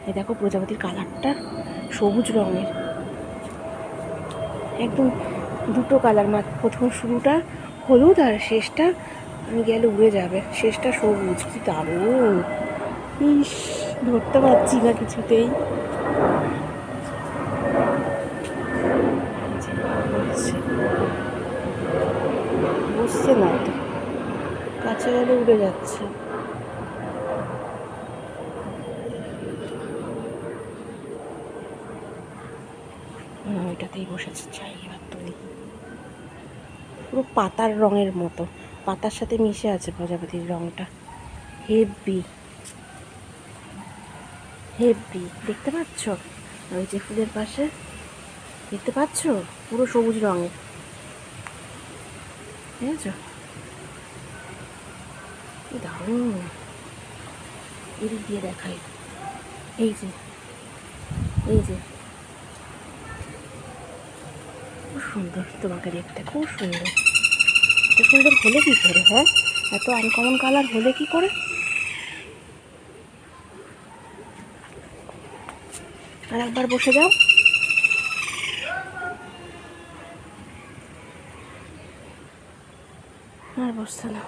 এই দেখো প্রজাপতির কালারটা সবুজ রঙের, একদম দুটো কালার, প্রথম শুরুটা হলুদ আর শেষটা গেলে উড়ে যাবে, শেষটা সবুজ। কি দারুণ! ইস, ধরতে পারছি না কিছুতেই। বসছে না তো, কাছে গেলে উড়ে যাচ্ছে। ওইটাতেই বসেছে, চাই এবার তুলি। পুরো পাতার রঙের মতো, পাতার সাথে মিশে আছে প্রজাপতির রঙটা। হেব্বি হেব্বি, দেখতে পাচ্ছ? ওই যে ফুলের পাশে দেখতে পাচ্ছ, পুরো সবুজ রঙের, বুঝেছ? কি দারুণ! এদিক দিয়ে দেখাই, এই যে, এই যে, খুব সুন্দর তোমাকে দেখতে, খুব সুন্দর। এত সুন্দর হলে কি করে? হ্যাঁ, এত আনকমন কালার হলে কি করে? আর একবার বসে যাও। আর বসছে না।